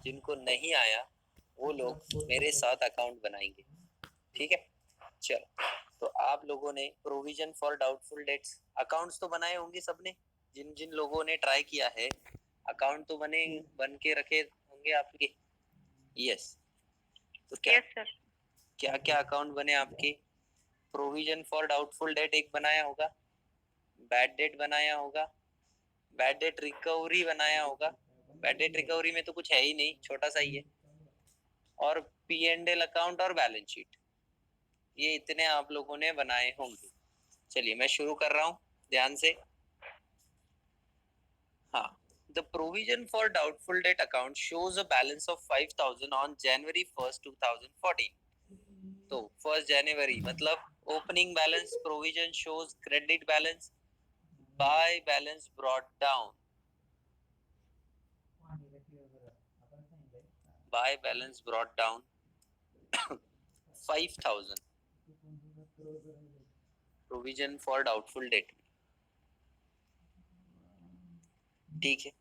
जिनको नहीं आया वो लोग मेरे साथ अकाउंट बनाएंगे, ठीक है। चलो, तो आप लोगों ने provision for doubtful debts accounts तो बनाए होंगे सबने, जिन जिन लोगों ने ट्राई किया है अकाउंट तो बन के रखे होंगे आपके। यस, तो क्या क्या क्या अकाउंट बने आपके? प्रोविजन फॉर डाउटफुल डेट एक बनाया होगा, बैड डेट बनाया होगा, बैड डेट रिकवरी बनाया होगा। बैड डेट रिकवरी में तो कुछ है ही नहीं, छोटा सा ही है। और पी एंड एल अकाउंट और बैलेंस शीट, ये इतने आप लोगों ने बनाए होंगे। चलिए मैं शुरू कर रहा हूँ ध्यान से। हाँ, the provision for doubtful debt account shows a balance of 5,000 on January 1st 2014. तो 1st January मतलब opening balance, provision shows credit balance, by balance brought down, by balance brought down 5,000 provision for doubtful debt, ठीक है।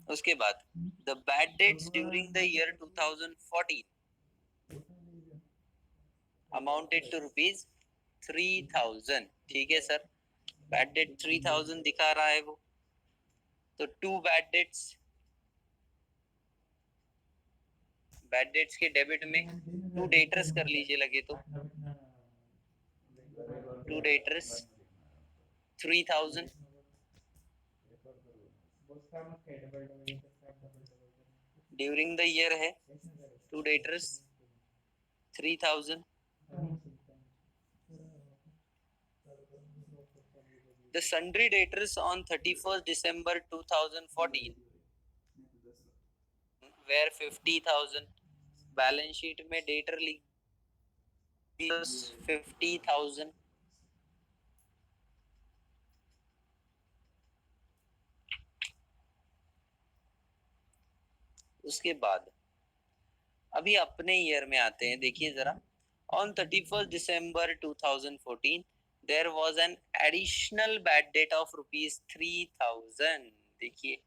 उसके बाद the bad debts during the year 2014 amounted to rupees 3,000, ठीक है sir. Bad date 3,000 दिखा रहा है वो, तो टू बैड डेट्स के डेबिट में टू डेटर्स कर लीजिए लगे तो, to debtors 3,000, during the year है, to debtors 3,000। The sundry debtors on 31st December 2014 were 50,000, balance sheet में डेटर ली 50,000। उसके बाद अभी अपने ईयर में आते हैं, देखिए जरा। On 31st December 2014 there was an additional bad debt of rupees 3,000। देखिए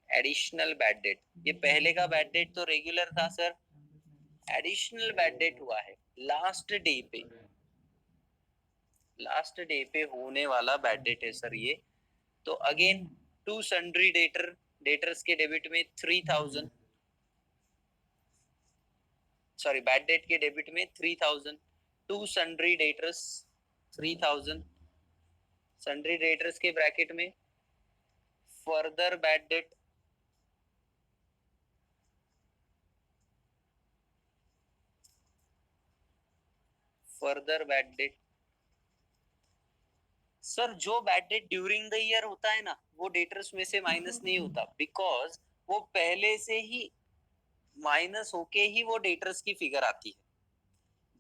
एडिशनल बैड डेट, ये पहले का बैड डेट तो रेगुलर था सर, एडिशनल बैड डेट हुआ है लास्ट डे पे, लास्ट डे पे होने वाला बैड डेट है सर ये। तो अगेन टू सन्ड्री डेटर्स के डेबिट में 3,000, सॉरी बैड डेट के डेबिट में 3,000, to sundry debtors 3,000, sundry debtors के ब्रैकेट में further bad debt, further bad debt. Sir जो bad debt during the year होता है ना वो डेटर्स में से माइनस नहीं होता, बिकॉज वो पहले से ही माइनस होके ही वो डेटर्स की फिगर आती है।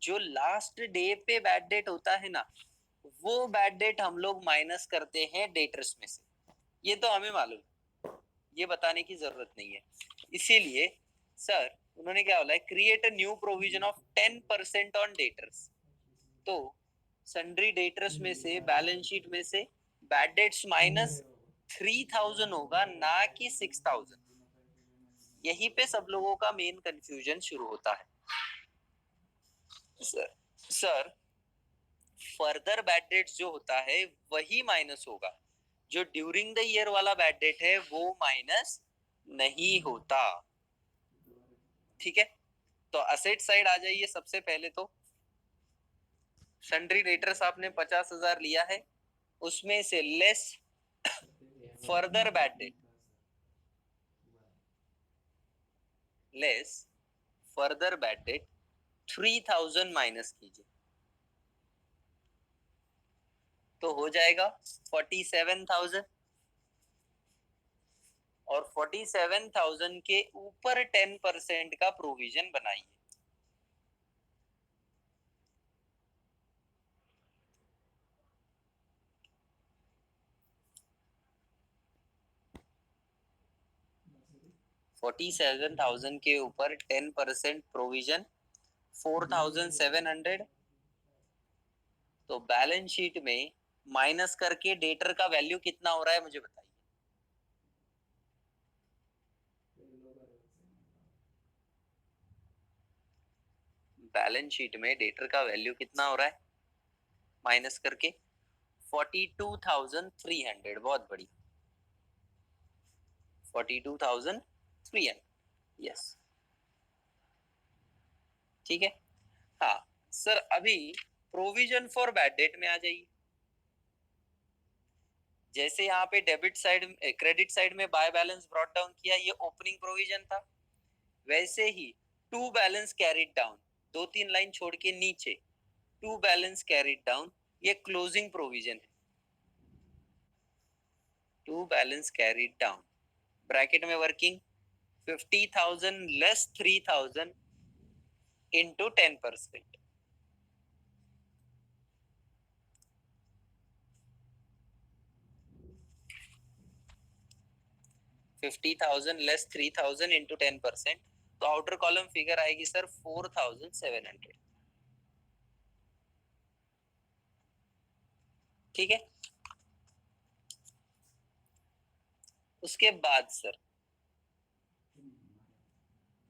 जो लास्ट डे पे बैड डेट होता है ना वो बैड डेट हम लोग माइनस करते हैं डेटर्स में से, ये तो हमें मालूम, ये बताने की जरूरत नहीं है। इसीलिए सर उन्होंने क्या बोला है, create a new provision of 10% on debtors. तो सन्ड्री डेटर्स में से बैलेंस शीट में से बैड डेट्स माइनस 3,000 होगा, ना कि 6,000। यहीं पे सब लोगों का मेन कंफ्यूजन शुरू होता है। सर फर्दर बैड डेट्स जो होता है वही माइनस होगा, जो ड्यूरिंग द ईयर वाला बैड डेट है वो माइनस नहीं होता, ठीक है। तो असेट साइड आ जाइए सबसे पहले। तो सन्ड्री डेटर्स आपने 50,000 लिया है, उसमें से less further bad date, less further bad date 3,000 minus कीजिए, तो हो जाएगा 47,000। और 47,000 के ऊपर 10% का प्रोविजन बनाइए। $47,000 के ऊपर 10% प्रोविजन 4,700। तो बैलेंस शीट में माइनस करके डेटर का वैल्यू कितना हो रहा है मुझे बताइए। बैलेंस शीट में डेटर का वैल्यू कितना हो रहा है माइनस करके 42,300, बहुत बढ़िया 42,300, यस ठीक है। हाँ सर, अभी प्रोविजन फॉर बैड डेट में आ जाइए। जैसे यहाँ पे डेबिट साइड क्रेडिट साइड में बाय बैलेंस ब्रॉट डाउन किया, ये ओपनिंग प्रोविजन था, वैसे ही to balance carried down, 2-3 line छोड़ के नीचे टू बैलेंस कैरिड डाउन, ये क्लोजिंग प्रोविजन है। To balance carried down bracket में working 50,000 less 3,000 into 10%। 50,000 less 3,000 into 10%, तो आउटर कॉलम फिगर आएगी सर 4,700। ठीक है। उसके बाद सर,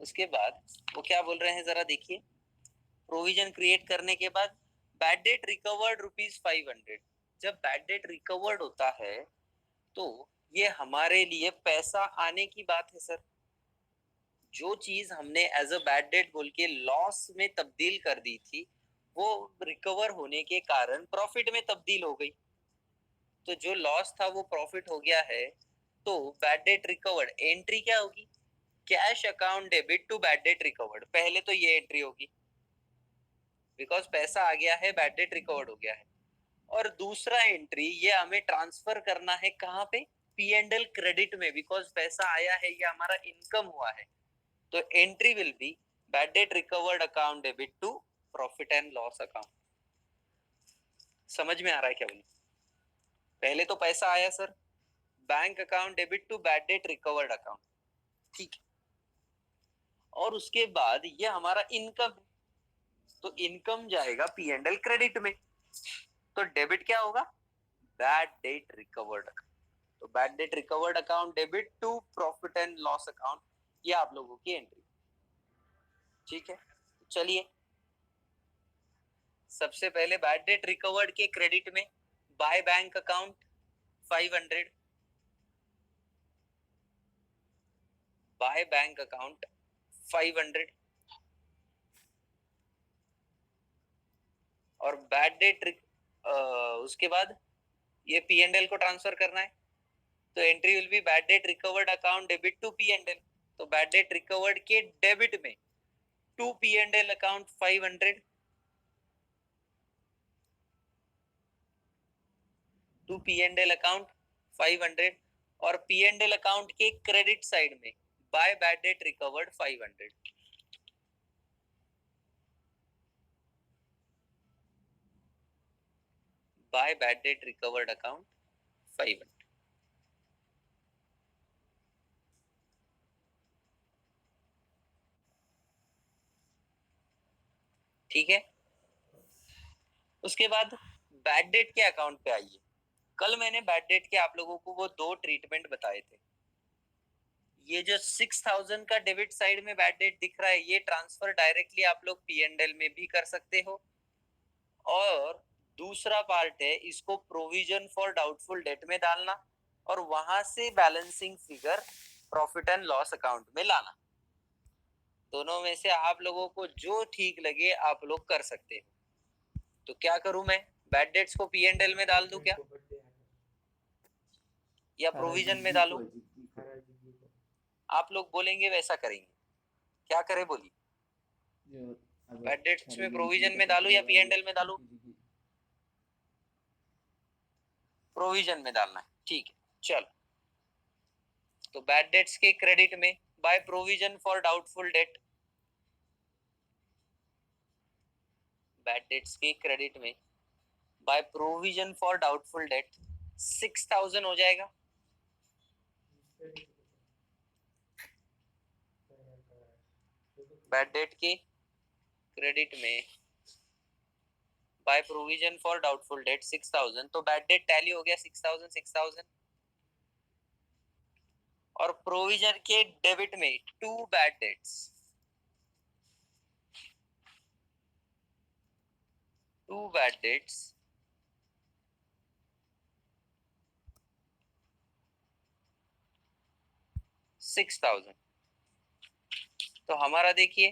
उसके बाद वो क्या बोल रहे हैं जरा देखिए। प्रोविजन क्रिएट करने के बाद बैड डेट रिकवर्ड ₹500। जब बैड डेट रिकवर्ड होता है तो ये हमारे लिए पैसा आने की बात है सर। जो चीज हमने एज अ बैड डेट बोल के लॉस में तब्दील कर दी थी, वो रिकवर होने के कारण प्रॉफिट में तब्दील हो गई, तो जो लॉस था वो प्रॉफिट हो गया है। तो बैड डेट रिकवर्ड एंट्री क्या होगी, cash account debit to bad debt recovered. पहले तो ये एंट्री होगी बिकॉज पैसा आ गया है, बैड डेट रिकवर्ड हो गया है। और दूसरा एंट्री ये हमें ट्रांसफर करना है कहाँ पे, पी एंड एल क्रेडिट में, बिकॉज पैसा आया है, ये हमारा इनकम हुआ है। तो entry will be bad debt recovered account debit to profit and loss account. समझ में आ रहा है क्या बोली? पहले तो पैसा आया sir, bank account debit to bad debt recovered account, ठीक है। और उसके बाद ये हमारा इनकम, तो इनकम जाएगा पी एंड एल क्रेडिट में, तो डेबिट क्या होगा, बैड डेट रिकवर्ड। तो bad debt recovered account debit to profit and loss account, ये आप लोगों की एंट्री, ठीक है। चलिए सबसे पहले बैड डेट रिकवर्ड के क्रेडिट में by bank account 500, by bank account 500, और बैड डेट उसके बाद ये पी एंड एल को ट्रांसफर करना है, तो entry will be bad debt recovered account debit to P and L. तो बैड डेट रिकवर्ड के डेबिट में to P and L account 500, to P and L account 500, और पी एंड एल अकाउंट के credit side में by bad debt recovered 500। By bad debt recovered account 500, ठीक है। उसके बाद बैड डेट के अकाउंट पे आइए। कल मैंने बैड डेट के आप लोगों को वो दो ट्रीटमेंट बताए थे। ये जो 6,000 का डेबिट साइड में बैड डेट दिख रहा है, ये ट्रांसफर डायरेक्टली आप लोग पी एंड एल में भी कर सकते हो, और दूसरा पार्ट है इसको प्रोविजन फॉर डाउटफुल डेट में डालना, और वहां से balancing figure profit and loss account में लाना। दोनों में से आप लोगों को जो ठीक लगे आप लोग कर सकते हो। तो क्या करूं मैं, बैड डेट्स को पी एंड एल में डाल दूं क्या, या प्रोविजन में डालूं? आप लोग बोलेंगे वैसा करेंगे, क्या करें बोलिए। बैड डेट्स में प्रोविजन में डालूं या पी एंड एल में डालूं? प्रोविजन में डालना है, ठीक है। चलो, तो बैड डेट्स के क्रेडिट में by provision for doubtful date, bad debts के क्रेडिट में by provision for doubtful date 6,000 हो जाएगा। बैड डेट के क्रेडिट में by provision for doubtful date 6,000, तो बैड डेट टैली हो गया 6,000 6,000, और प्रोविजन के डेबिट में to bad debts, 2 bad debts, 6,000। तो हमारा देखिए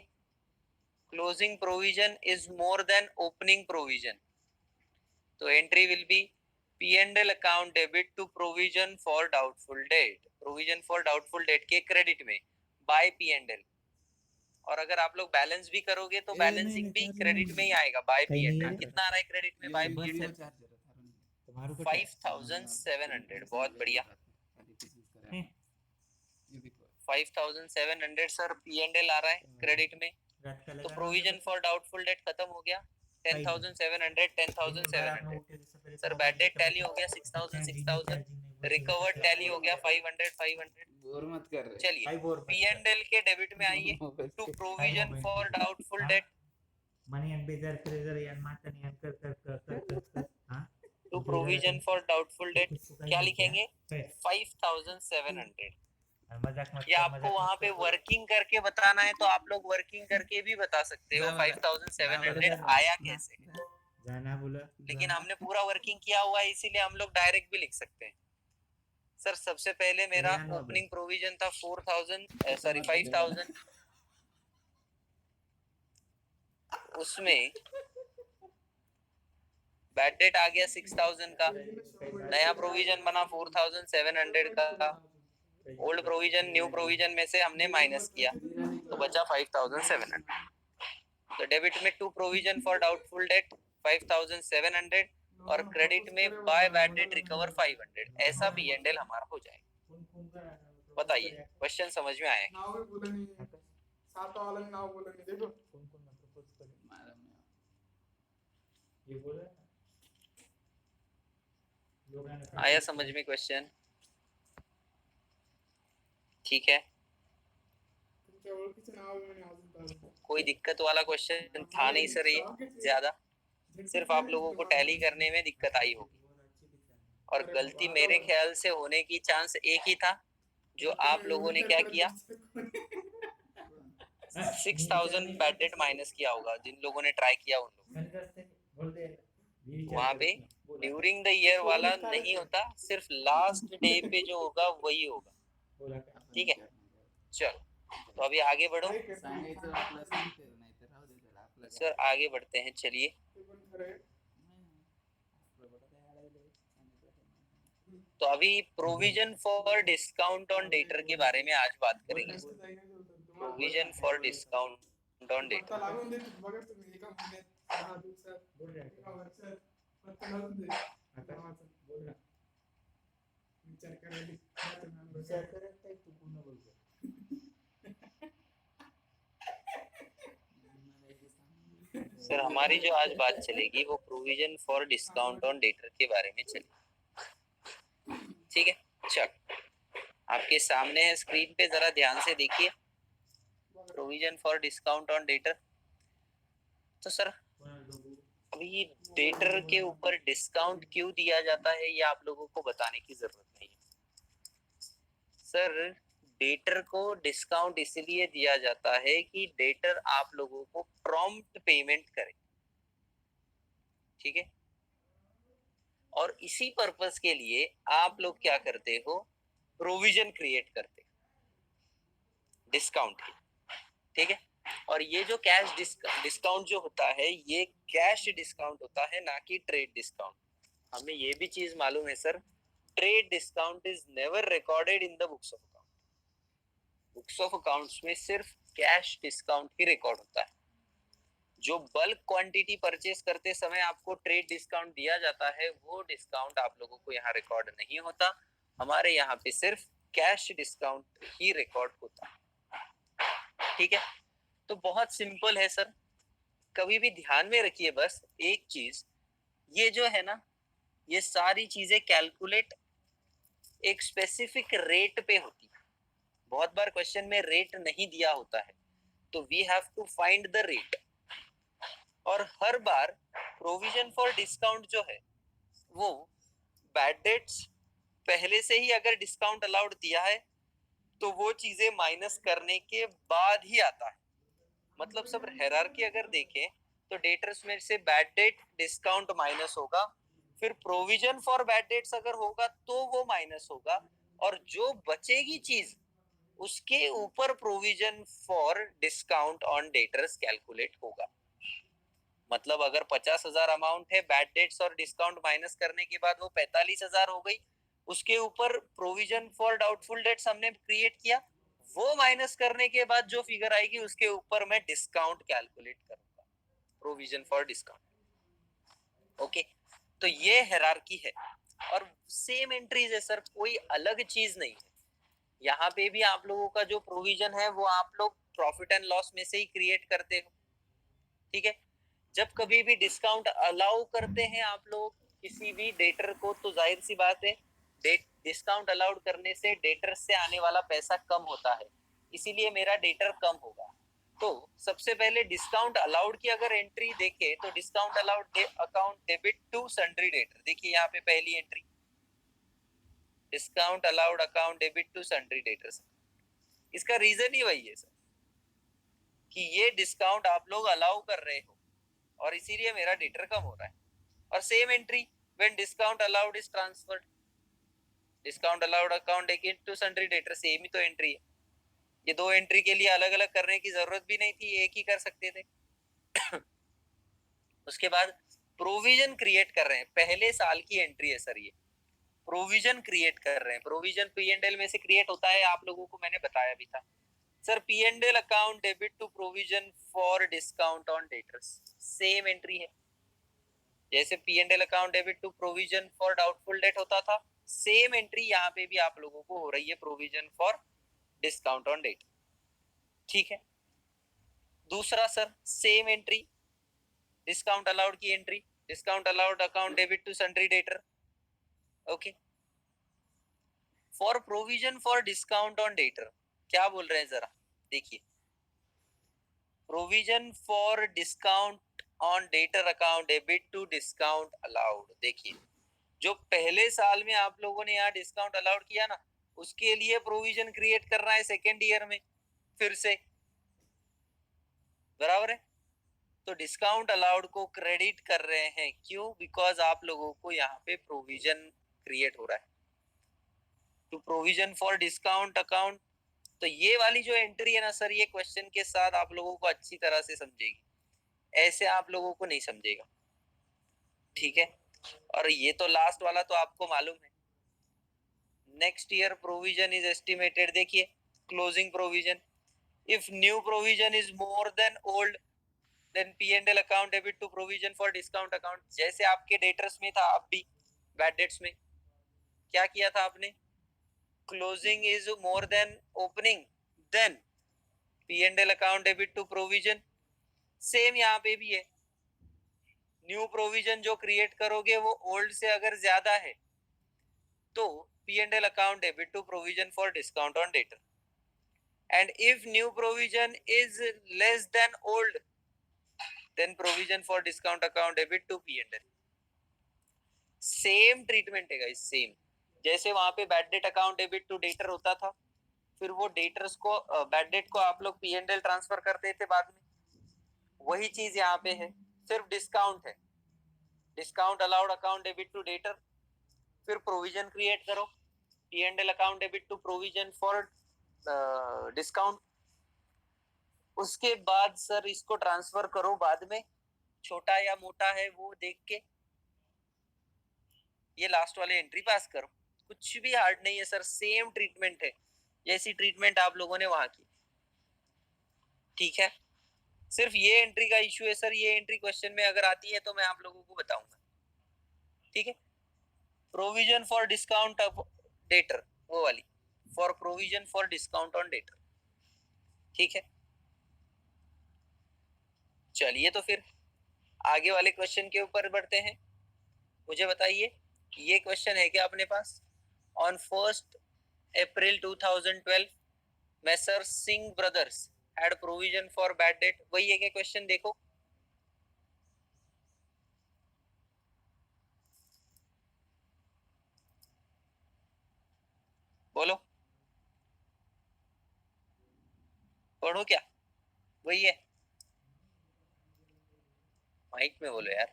closing provision is more than opening provision, तो entry will be P&L account debit to provision for doubtful debt, provision for doubtful debt के क्रेडिट में बाय P&L। और अगर आप लोग बैलेंस भी करोगे तो बैलेंसिंग भी क्रेडिट में ही आएगा बाय P&L। कितना आ रहा है क्रेडिट में बाय P&L? 5,700। बहुत बढ़िया, 5,700 सर P&L आ रहा है क्रेडिट में। तो प्रोविजन फॉर डाउटफुल डेट खत्म हो गया, 10,700 10,700। सर बैड डेट टैली हो गया 6,000 6,000, रिकवर्ड टैली हो गया 500 500। बोर मत कर रहे। चलिए P&L के डेबिट में आइए, to provision for doubtful debt, money and बेजार क्रेजर यार माता नहीं कर हां to provision for doubtful debt क्या लिखेंगे? 5,700। मजाक मत या कर, आपको मजाक वहां मत पे कर। वर्किंग करके बताना है तो आप लोग वर्किंग करके भी बता सकते हो 5,700 आया कैसे। जाना बोला, लेकिन हमने पूरा वर्किंग किया हुआ है इसीलिए हम लोग डायरेक्ट भी लिख सकते हैं। सर सबसे पहले मेरा ओपनिंग प्रोविजन था 4,000 सॉरी 5,000, उसमें बैड डेट आ गया 6,000 का, नया प्रोविजन बना 4,700 का, ओल्ड प्रोविजन न्यू प्रोविजन में से हमने माइनस किया तो बचा 5,700। तो डेबिट में to provision for doubtful debt 5,700 और क्रेडिट में बाय बैड डेट रिकवर 500। ऐसा P&L हमारा हो जाएगा। बताइए क्वेश्चन समझ में आया? नाव भी बोला नहीं है, सात वाला नाव बोला नहीं, देखो कौन कौन प्रपोज करे ये बोला आया समझ में क्वेश्चन? ठीक है, तुमच्या ओळखीचे नाव म्हणे अजून तर कोई दिक्कत वाला क्वेश्चन था नहीं सर, ये ज्यादा सिर्फ आप लोगों को टैली करने में दिक्कत आई होगी, और गलती मेरे ख्याल से होने की चांस एक ही था, जो आप लोगों ने क्या किया 6,000 बैड डेट माइनस किया होगा। जिन लोगों ने ट्राई किया उन लोगों वहां पे ड्यूरिंग द ईयर वाला नहीं होता, सिर्फ लास्ट डे पे जो होगा वही होगा। ठीक है, चलो तो अभी आगे बढ़ो सर, आगे बढ़ते हैं। चलिए तो अभी provision for discount on debtor के बारे में आज बात करेंगे। Provision for discount on debtor, लागून देत बघा तुम्ही एका महिन्यात 6 दिवसात एका वर्षात पत्ता लागून देत आता बोल ना विचार करत काय तू पूर्ण बोलतो सर हमारी जो आज बात चलेगी वो provision for discount on debtor के बारे में चलेगी। ठीक है, चल आपके सामने है स्क्रीन पे, जरा ध्यान से देखिए provision for discount on debtor. तो सर अभी डेटर के ऊपर डिस्काउंट क्यों दिया जाता है ये आप लोगों को बताने की जरूरत नहीं है। सर डेटर को डिस्काउंट इसलिए दिया जाता है कि डेटर आप लोगों को प्रॉम्प्ट पेमेंट करे, ठीक है, और इसी पर्पस के लिए आप लोग क्या करते हो, प्रोविजन क्रिएट करते डिस्काउंट की, ठीक है। और ये जो कैश डिस्काउंट जो होता है ये कैश डिस्काउंट होता है, ना कि ट्रेड डिस्काउंट। हमें ये भी चीज मालूम है sir, trade discount is never recorded in the books of account. Books of accounts में सिर्फ कैश डिस्काउंट ही रिकॉर्ड होता है। जो बल्क क्वांटिटी परचेस करते समय आपको ट्रेड डिस्काउंट दिया जाता है वो डिस्काउंट आप लोगों को यहाँ रिकॉर्ड नहीं होता। हमारे यहाँ पे सिर्फ कैश डिस्काउंट ही रिकॉर्ड होता है, ठीक है। तो बहुत सिंपल है सर, कभी भी ध्यान में रखिए बस एक चीज, ये जो है ना ये सारी चीजें कैलकुलेट एक स्पेसिफिक रेट पे होती है। बहुत बार क्वेश्चन में रेट नहीं दिया होता है तो we have to find the rate. और हर बार प्रोविजन फॉर डिस्काउंट जो है वो बैड डेट्स पहले से ही अगर डिस्काउंट अलाउड दिया है तो वो चीजें माइनस करने के बाद ही आता है। मतलब सब हायरार्की अगर देखें तो डेटर्स में से बैड डेट डिस्काउंट माइनस होगा, फिर प्रोविजन फॉर बैड डेट्स अगर होगा तो वो माइनस होगा, और जो बचेगी चीज उसके ऊपर provision for discount on debtors calculate होगा। मतलब अगर 50,000 अमाउंट है, बैड डेट्स और डिस्काउंट माइनस करने के बाद वो 45,000 हो गई, उसके ऊपर प्रोविजन फॉर डाउटफुल डेट्स हमने क्रिएट किया, वो माइनस करने के बाद जो फिगर आएगी उसके ऊपर मैं डिस्काउंट कैलकुलेट करूंगा, प्रोविजन फॉर डिस्काउंट। ओके, तो ये हायरार्की है और सेम एंट्रीज है सर, कोई अलग चीज नहीं है। यहाँ पे भी आप लोगों का जो प्रोविजन है वो आप लोग प्रॉफिट एंड लॉस में से ही क्रिएट करते हो, ठीक है। जब कभी भी डिस्काउंट अलाउ करते हैं आप लोग किसी भी डेटर को, तो जाहिर सी बात है डिस्काउंट अलाउड करने से डेटर से आने वाला पैसा कम होता है, इसीलिए मेरा डेटर कम होगा। तो सबसे पहले डिस्काउंट अलाउड की अगर एंट्री देखें तो discount allowed account debit to sundry debtor, देखिए यहाँ पे पहली entry discount allowed account debit to sundry debtors. इसका रीजन ही वही है सर कि ये डिस्काउंट आप लोग अलाउ कर रहे हो और इसीलिए मेरा डेटर कम हो रहा है। और same entry when discount allowed is transferred, discount allowed account debit to sundry debtor, same ही तो एंट्री है। ये दो एंट्री के लिए अलग अलग करने की जरूरत भी नहीं थी, एक ही कर सकते थे। उसके बाद प्रोविजन क्रिएट कर रहे हैं, पहले साल की एंट्री है सर, ये प्रोविजन क्रिएट कर रहे हैं। प्रोविजन P&L में से क्रिएट होता है, आप लोगों को मैंने बताया भी था sir. P&L account debit to provision for discount on debtors, same entry है। जैसे P&L account debit to provision for doubtful debt होता था, सेम एंट्री यहाँ पे भी आप लोगों को हो रही है, provision for discount on debt, ठीक है। दूसरा sir same entry discount allowed की entry, discount allowed account debit to sundry debtor, okay. For provision for discount on debtor क्या बोल रहे हैं जरा देखिए, provision for discount on debtor account debit to discount allowed. देखिए जो पहले साल में आप लोगों ने यहाँ डिस्काउंट अलाउड किया ना, उसके लिए प्रोविजन क्रिएट करना है सेकेंड ईयर में फिर से, बराबर है। तो डिस्काउंट अलाउड को क्रेडिट कर रहे हैं, क्यों? बिकॉज आप लोगों को यहाँ पे प्रोविजन क्रिएट हो रहा है to provision for discount account. तो ये वाली जो एंट्री है ना सर, ये क्वेश्चन के साथ आप लोगों को अच्छी तरह से समझेगी, ऐसे आप लोगों को नहीं समझेगा, ठीक है। और ये तो लास्ट वाला तो आपको मालूम है, next year provision is estimated. देखिए closing provision, if new provision is more than old then P&L account debit to provision for discount account. जैसे आपके डेटर्स में था, अब भी बैड डेट्स में क्या किया था आपने, closing is more than opening, then P&L account debit to provision. Same यहाँ पे भी है, न्यू प्रोविजन जो क्रिएट करोगे वो ओल्ड से अगर ज्यादा है तो P&L account debit to provision for discount on debtor, and if new provision is less than old then provision for discount account debit to P&L। Same treatment है guys, same जैसे वहां पे bad debt account debit to debtor होता था, फिर वो debtors को bad debt को आप लोग P&L ट्रांसफर करते थे बाद में, वही चीज यहाँ पे है, सिर्फ डिस्काउंट है। Discount allowed account debit to debtor, फिर प्रोविजन क्रिएट करो P&L account debit to provision for discount, उसके बाद सर इसको ट्रांसफर करो बाद में, छोटा या मोटा है वो देख के ये लास्ट वाले एंट्री पास करो। कुछ भी हार्ड नहीं है सर, सेम ट्रीटमेंट है जैसी ट्रीटमेंट आप लोगों ने वहां की, ठीक है। सिर्फ ये एंट्री का इश्यू है सर, ये एंट्री क्वेश्चन में अगर आती है तो मैं आप लोगों को बताऊंगा, ठीक है। Provision for discount of debtor, वो वाली, for provision for discount on debtor, ठीक है। चलिए तो फिर आगे वाले क्वेश्चन के ऊपर बढ़ते हैं। मुझे बताइए ये क्वेश्चन है क्या अपने पास, on 1 April 2012 messrs Singh brothers had provision for bad debt, वही है क्या क्वेश्चन? देखो बोलो, पढ़ो क्या, वही है। माइक में बोलो यार।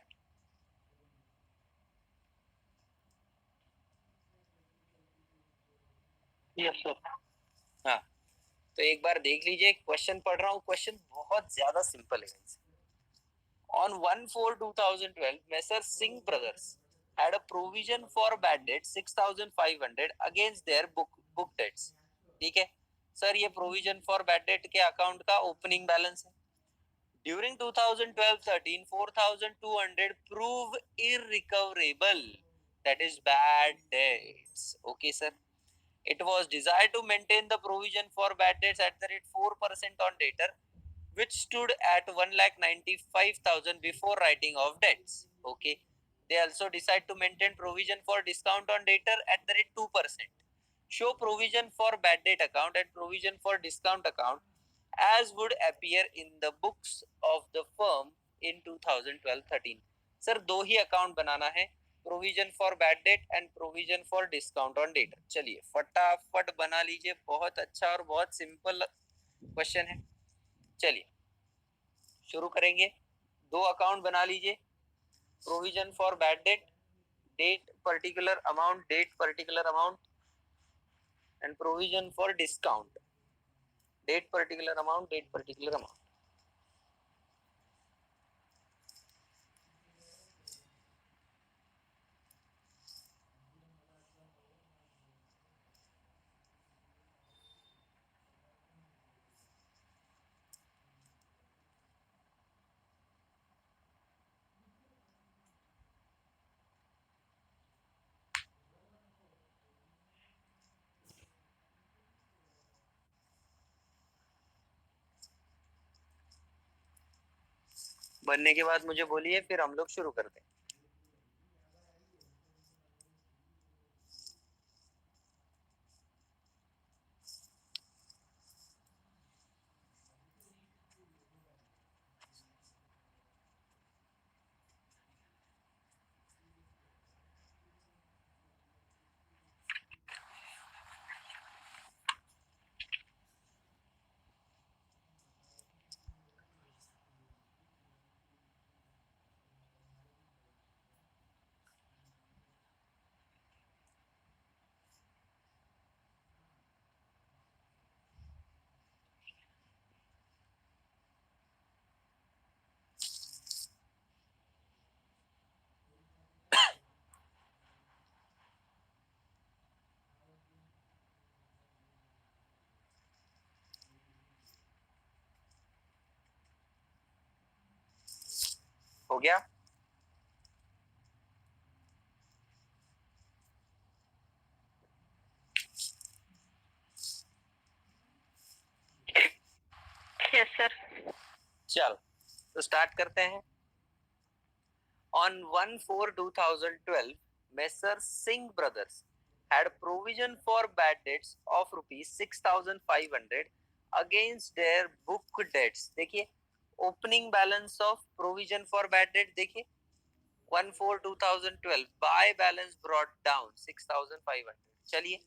Yes sir. हाँ, तो एक बार देख लीजिए, क्वेश्चन पढ़ रहा हूँ, क्वेश्चन बहुत ज्यादा सिंपल है। On 1/4/2012, Messer Singh Brothers had a provision for bad debt 6,500 against their book debts. ठीक है सर, ये प्रोविजन फॉर बैड डेट के अकाउंट का ओपनिंग बैलेंस है। During 2012-13, 4,200 prove irrecoverable, that is bad debts. Okay sir, it was desired to maintain the provision for bad debts at the rate 4% on debtor, which stood at 1,95,000 before writing off debts. Okay, they also decide to maintain provision for discount on debtor at the rate 2%. Show provision for bad debt account and provision for discount account as would appear in the books of the firm in 2012-13. Sir दो ही account बनाना है, provision for bad date and provision for discount on debtor. चलिए फटाफट बना लीजिए, बहुत अच्छा और बहुत सिंपल क्वेश्चन है। चलिए शुरू करेंगे। दो अकाउंट बना लीजिए, provision for bad debt, date particular amount, date particular amount, and provision for discount, date particular amount, date particular amount. बनने के बाद मुझे बोलिए, फिर हम लोग शुरू करते हैं। हो गया? Yes sir. चल तो स्टार्ट करते हैं। On 1/4/2012, Messer Singh Brothers had provision for bad debts of rupees 6,500 against their book debts. देखिए opening balance of provision for bad date, देखिए 1/4/2012 बाय बैलेंस ब्रॉट डाउन 6,500। चलिए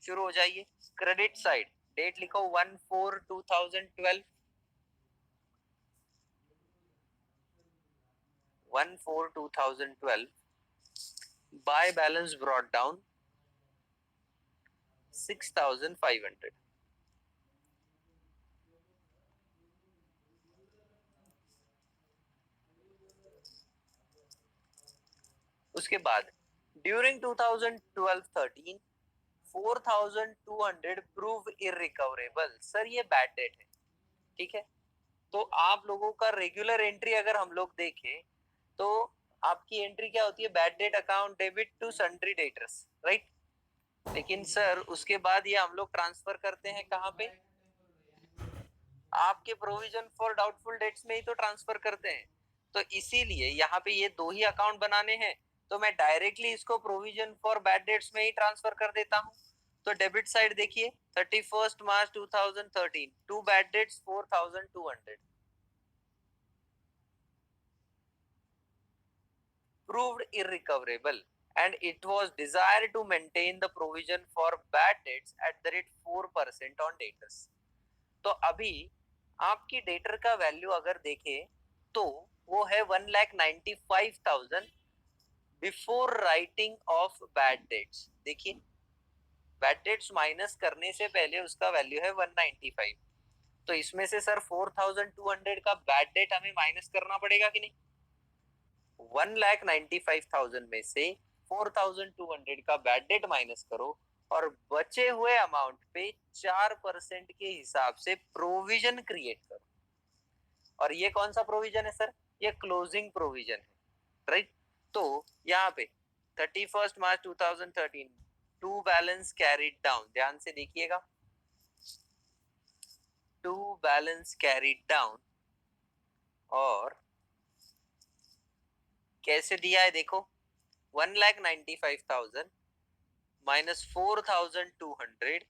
शुरू हो जाइए। क्रेडिट साइड डेट लिखो 1/4/2012, 1/4/2012 buy balance brought down 6,500। उसके बाद during 2012-13 4,200 prove irrecoverable. Sir ये बैड डेट है, ठीक है। तो आप लोगों का रेगुलर एंट्री अगर हम लोग देखें तो आपकी एंट्री क्या होती है, bad debt account debit to sundry debtors, right. लेकिन सर उसके बाद ये हम लोग ट्रांसफर करते हैं कहाँ पे, आपके प्रोविजन फॉर डाउटफुल डेट्स में ही तो ट्रांसफर करते हैं। तो इसीलिए यहाँ पे ये दो ही अकाउंट बनाने हैं, तो मैं डायरेक्टली इसको प्रोविजन फॉर बैड डेट्स में ही ट्रांसफर कर देता हूँ। तो डेबिट साइड देखिए 31 March 2013 to bad debts 4,200 proved irrecoverable and it was desired to maintain the provision for bad debts at the rate 4% on debtors। तो अभी आपकी डेटर का वैल्यू अगर देखें तो वो है 1,95,000 before writing of bad debts. देखिए बैड डेट्स माइनस करने से पहले उसका वैल्यू है 195, तो इसमें से सर 4,200 का बैड डेट हमें माइनस करना पड़ेगा कि नहीं? 1,95,000 में से 4,200 का बैड डेट माइनस करो और बचे हुए अमाउंट पे 4% के हिसाब से प्रोविजन क्रिएट करो। और ये कौन सा प्रोविजन है सर? ये क्लोजिंग प्रोविजन है, राइट? तो यहाँ पे 31 March 2013 to balance carried down, ध्यान से देखिएगा, टू बैलेंस कैरिड डाउन, और कैसे दिया है देखो, 1,95,000 माइनस 4,200,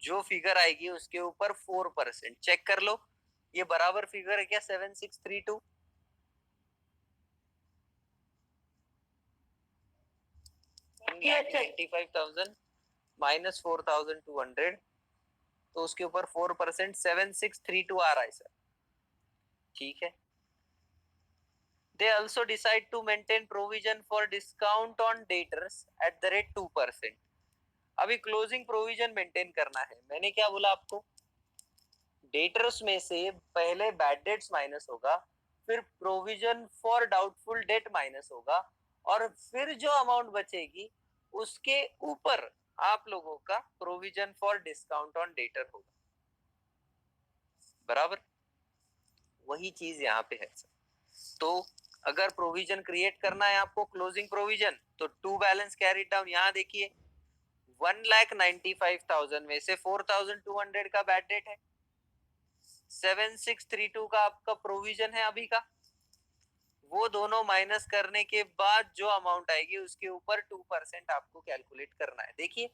जो फिगर आएगी उसके ऊपर 4%। चेक कर लो ये बराबर फिगर है क्या? 7632। Yes, sir. 95,000 माइनस 4,200, तो उसके ऊपर 4%, 7632 आ रहा है सर, ठीक है। They also decide to maintain provision for discount on debtors at the rate 2%। अभी क्लोजिंग प्रोविजन मेंटेन करना है। मैंने क्या बोला आपको? डेटर्स में से पहले बैड डेट्स माइनस होगा, फिर provision for doubtful date minus होगा, और फिर जो अमाउंट बचेगी उसके ऊपर आप लोगों का provision for discount on debtor होगा, बराबर? वही चीज यहाँ पे है सर। तो अगर प्रोविजन क्रिएट करना है आपको क्लोजिंग प्रोविजन, तो टू बैलेंस कैरिड डाउन, यहाँ देखिए 1,95,000 में से 4,200 का बैड डेट है, 7632 का आपका प्रोविजन है अभी का, वो दोनों माइनस करने के बाद जो अमाउंट आएगी उसके ऊपर 2% आपको कैलकुलेट करना है। देखिए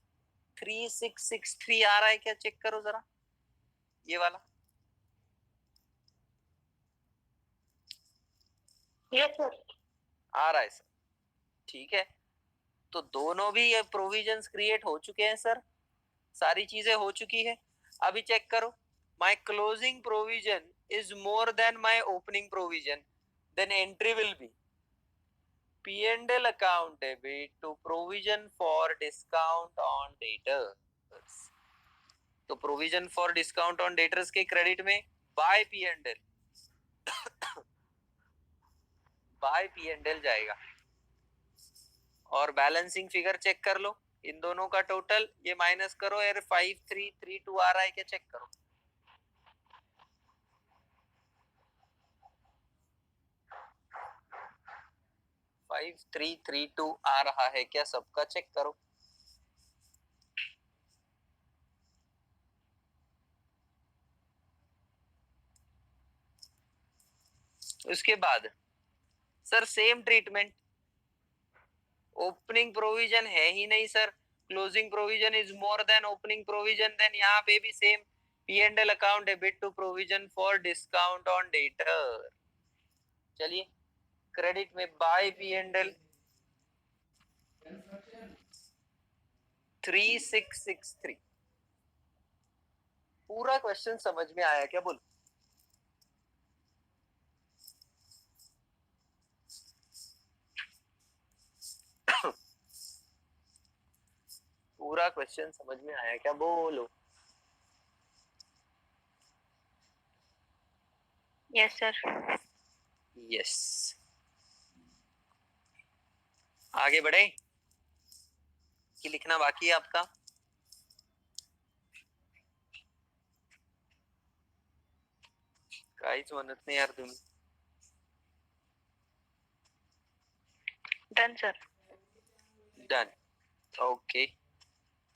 3663 आ रहा है क्या? चेक करो जरा ये वाला। Yes sir. आ रहा है सर, ठीक है। तो दोनों भी ये प्रोविजंस क्रिएट हो चुके हैं सर, सारी चीजें हो चुकी है। अभी चेक करो, my closing provision is more than my opening provision, then entry will be P&L account debit to provision for discount on debtors। तो provision for discount on debtors के क्रेडिट में बाय P&L बाय P&L जाएगा। और balancing figure check कर लो, इन दोनों का total ये minus करो, यार 5332 आ रहा है क्या? चेक करो। फाइव थ्री थ्री टू आ रहा है क्या सबका? चेक करो। उसके बाद sir same treatment, opening provision है ही नहीं sir, closing provision is more than opening provision, then यहाँ पे भी same P&L account debit to provision for discount on debtor. चलिए क्रेडिट में बाय P&L 3663। पूरा क्वेश्चन समझ में आया क्या? बोलो। पूरा क्वेश्चन समझ में आया क्या? बोलो। Yes sir. यस। आगे बढ़े कि लिखना बाकी है आपका? काहीच म्हणत नाही यार तुम्ही। Done sir. Done, okay.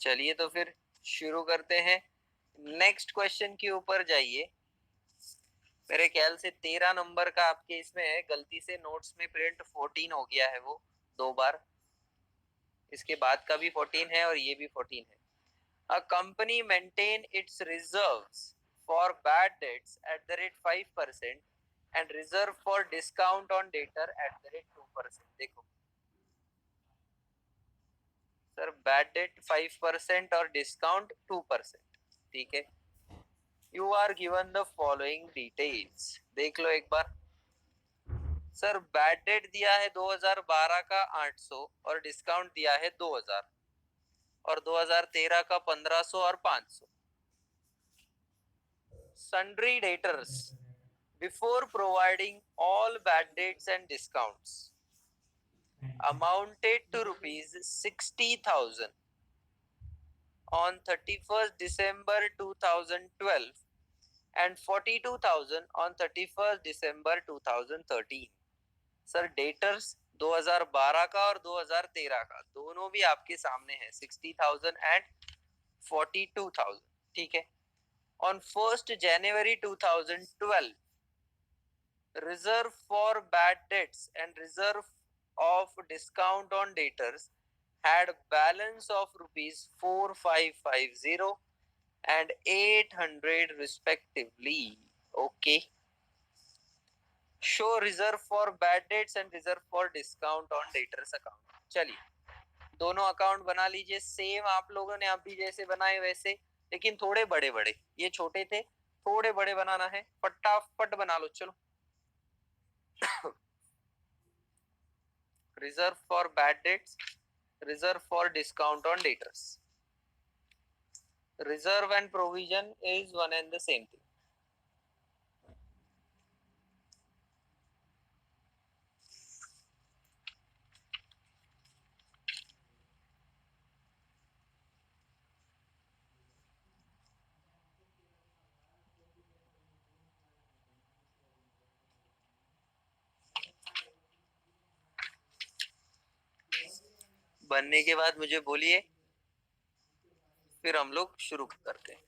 चलिए तो फिर शुरू करते हैं। नेक्स्ट क्वेश्चन के ऊपर जाइए। मेरे ख्याल से 13 नंबर का आपके इसमें है, गलती से नोट्स में प्रिंट 14 हो गया है, वो 2 बार, इसके बाद का भी 14 है और ये भी 14 है। A company maintain its reserves for bad debts at the rate 5% and reserve for discount on debtor at the rate 2%। देखो सर, बैड डेट 5% और डिस्काउंट 2%, ठीक है। You are given the following details, देख लो एक बार। सर बैड डेट दिया है 2012 का 800 और डिस्काउंट दिया है 2000 और 2013 का 1500 और 500. Sundry debtors before providing all bad dates and discounts amounted to rupees 60,000 on 31st December 2012 and 42,000 on 31st December 2013. Sir debtors 2012 का और 2013 का दोनों भी आपके सामने है 60,000 एंड 42,000. ठीक है. On 1st January 2012, reserve for bad debts and reserve of discount on debtors had balance of rupees 4550 and 800 respectively. Okay. Show reserve for bad debts and reserve for discount on debtors account. चलिए दोनों account बना लीजिए same आप लोगों ने अभी जैसे बनाए वैसे, लेकिन थोड़े बड़े बड़े. ये छोटे थे, थोड़े बड़े बनाना है. फटाफट बना लो चलो. reserve for bad debts, reserve for discount on debtors. Reserve and provision is one and the same thing. बनने के बाद मुझे बोलिए, फिर हम लोग शुरू करते हैं.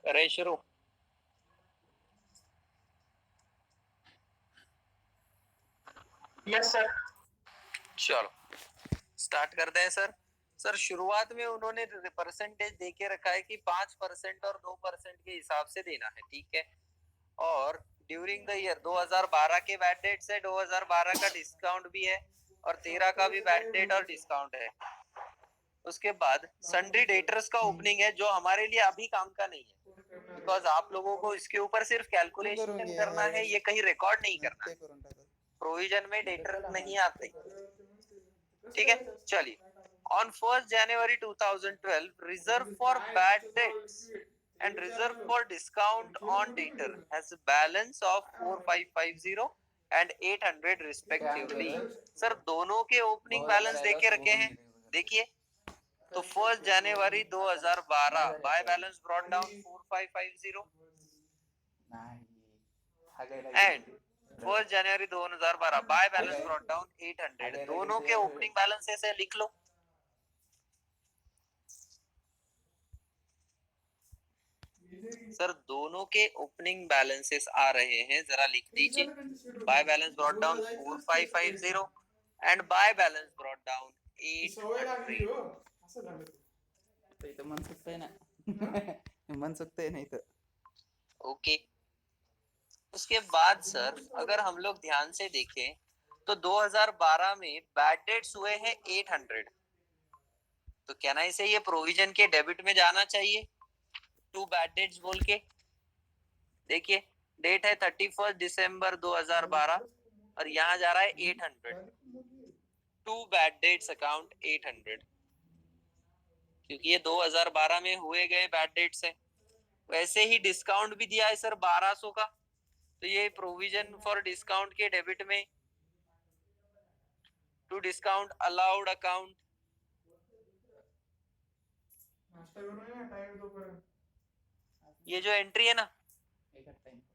करें शुरू. Yes sir. चलो स्टार्ट करते हैं सर. सर शुरुआत में उन्होंने परसेंटेज दे के रखा है कि 5% और 2% के हिसाब से देना है. ठीक है. और ड्यूरिंग द ईयर 2012 के बैड डेट्स है, 2012 का डिस्काउंट भी है और 13 का भी बैड डेट और डिस्काउंट है. उसके बाद सन्ड्री डेटर्स का ओपनिंग है जो हमारे लिए अभी काम का नहीं है, बिकॉज आप लोगों को इसके ऊपर सिर्फ कैलकुलेशन करना है, ये कहीं रिकॉर्ड नहीं करना है. प्रोविजन में डेटर नहीं आते. ठीक है. चलिए. On 1st January 2012, reserve for bad debts and reserve for discount on debtor has a balance of 4550 and 800 respectively. Sir दोनों के ओपनिंग बैलेंस देके रखे हैं. देखिए तो 1st January 2012 bye balance brought down 4550 and 1st January 2012 bye balance brought down 800. दोनों के opening balances है, लिख लो. सर दोनों के ओपनिंग बैलेंसेस आ रहे हैं, जरा लिख दीजिए. Bye balance brought down 4550 and bye balance brought down 800. इथं मन चुकतंय ना. मन चुकतंय ना इथं. ओके. उसके बाद सर अगर हम लोग ध्यान से देखें तो 2012 में बैड डेट्स हुए हैं 800. तो कहना इसे ये प्रोविजन के डेबिट में जाना चाहिए. टू बैड डेट्स बोल के देखिए, डेट है 31st दिसंबर 2012 और यहाँ जा रहा है 800. टू बैड डेट्स अकाउंट 800, क्योंकि ये 2012 में हुए गए बैड डेट्स है. वैसे ही डिस्काउंट भी दिया है सर 1200 का, तो ये प्रोविजन फॉर डिस्काउंट के डेबिट में. To discount allowed account. ये जो एंट्री है ना,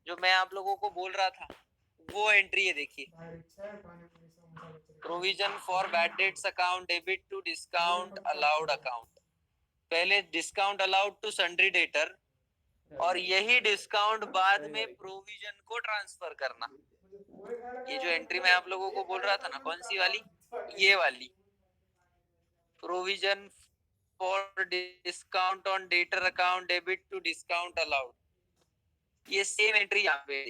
जो मैं आप लोगों को बोल रहा था, वो एंट्री है, देखिए, provision for bad debts account, debit to discount allowed account. पहले discount allowed to sundry debtor, और यही डिस्काउंट बाद में प्रोविजन को ट्रांसफर करना। ये जो एंट्री मैं आप लोगों को बोल रहा था ना, कौन सी वाली, ये वाली, provision for discount on debtor account, debit to discount allowed, ये सेम एंट्री यहाँ पे,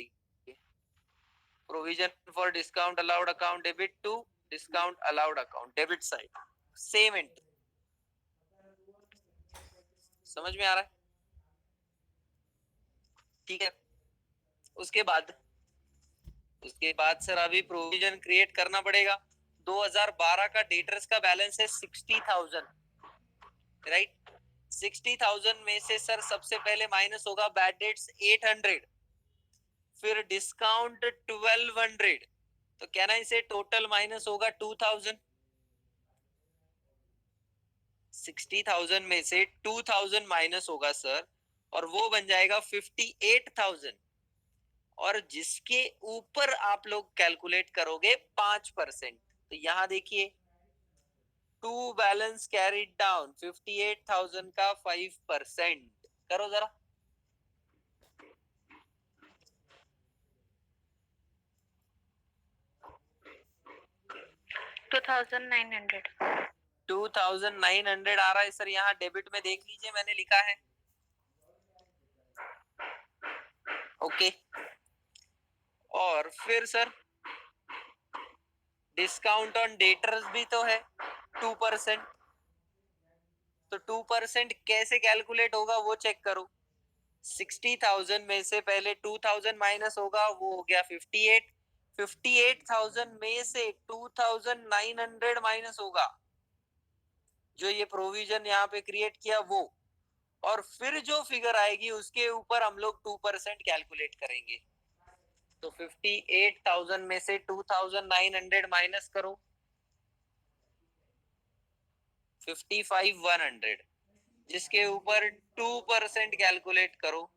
provision for discount allowed account, debit to discount allowed account, debit side, same entry. समझ में आ रहा है? ठीक है। उसके बाद सर अभी प्रोविजन क्रिएट करना पड़ेगा। 2012 का डेटर्स का बैलेंस है 60,000, राइट। 60,000 में से सर सबसे पहले माइनस होगा बैड डेट्स 800, फिर डिस्काउंट 1200, तो कैन आई से टोटल माइनस होगा 2000। 60,000 में से 2000 माइनस होगा सर, और वो बन जाएगा 58,000, और जिसके ऊपर आप लोग कैलकुलेट करोगे 5%। तो यहाँ देखिए, टू बैलेंस कैरीड डाउन 58,000 का 5%, करो जरा। $2,900। 2,900 आ रहा है सर। यहाँ डेबिट में देख लीजिए, मैंने लिखा है, ओके। और फिर सर डिस्काउंट ऑन डेटर्स भी तो है 2%, तो 2% कैसे कैलकुलेट होगा वो चेक करो। 60,000 में से पहले 2,000 माइनस होगा, वो हो गया 58। 58,000 में से 2,900 माइनस होगा, जो ये प्रोविजन यहाँ पे क्रिएट किया वो, और फिर जो फिगर आएगी उसके ऊपर हम लोग 2% कैलकुलेट करेंगे। तो 58,000 में से 2,900 माइनस करो, 55,100, जिसके ऊपर 2% कैलकुलेट करो,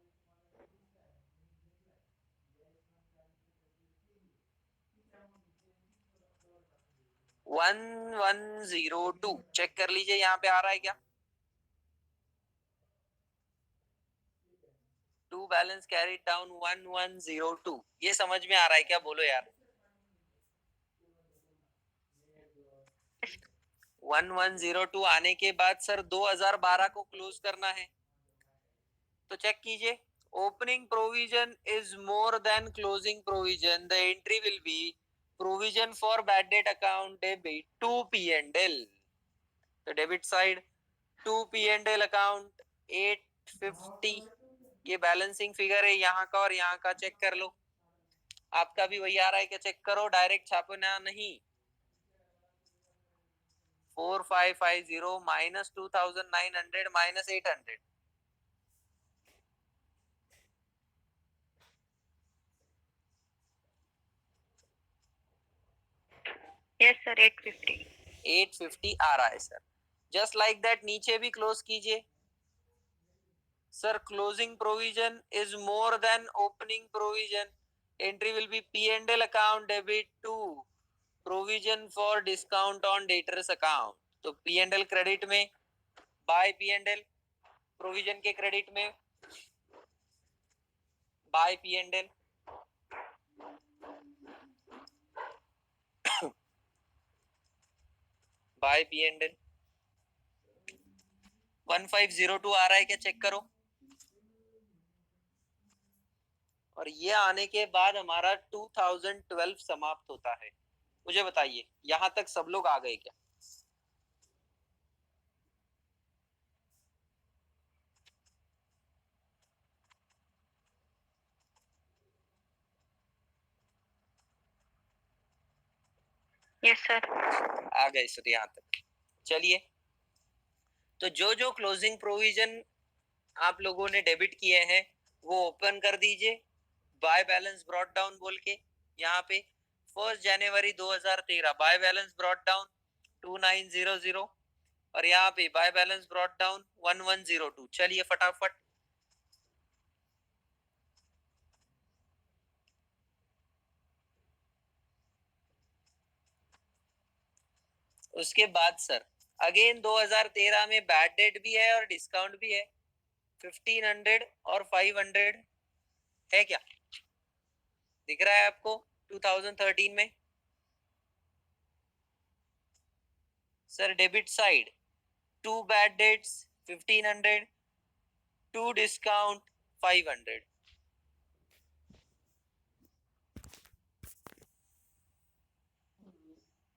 1102। चेक कर लीजिए यहाँ पे आ रहा है क्या। टू बैलेंस कैरीड डाउन 1102, ये समझ में आ रहा है क्या, बोलो यार। 1102 आने के बाद सर 2012 को क्लोज करना है, तो चेक कीजिए, opening provision is more than closing provision, the entry will be provision for bad debt account debit to P&L। तो debit side to P&L account 850, ये बैलेंसिंग फिगर है यहाँ का और यहाँ का, चेक कर लो। आपका भी वही आ रहा है क्या, चेक करो, डायरेक्ट छापना नहीं। 4550 माइनस 2,900 माइनस 800, यस सर, 850। 850 आ रहा है सर। जस्ट लाइक दैट नीचे भी क्लोज कीजिए। Sir closing provision is more than opening provision, entry will be P&L account debit to provision for discount on debtors account. तो P&L credit में by P&L, provision के credit में by P&L। By P&L 1502 आ रहा है क्या, check करो। और ये आने के बाद हमारा 2012 समाप्त होता है। मुझे बताइए यहाँ तक सब लोग आ गए क्या? Yes sir. आ गए सर यहाँ तक। चलिए, तो जो जो क्लोजिंग प्रोविजन आप लोगों ने डेबिट किए हैं वो ओपन कर दीजिए, बाय बैलेंस ब्रॉट डाउन बोल के। यहाँ पे 1 जनवरी 2013 बाय बैलेंस ब्रॉट डाउन 2900, और यहाँ पे बाय बैलेंस ब्रॉट डाउन 1102। चलिए फटाफट उसके बाद सर अगेन 2013 में बैड डेट भी है और डिस्काउंट भी है, 1500 और 500 है क्या, दिख रहा है आपको 2013 में sir? Debit side 2 bad debts 1500, 2 discount 500।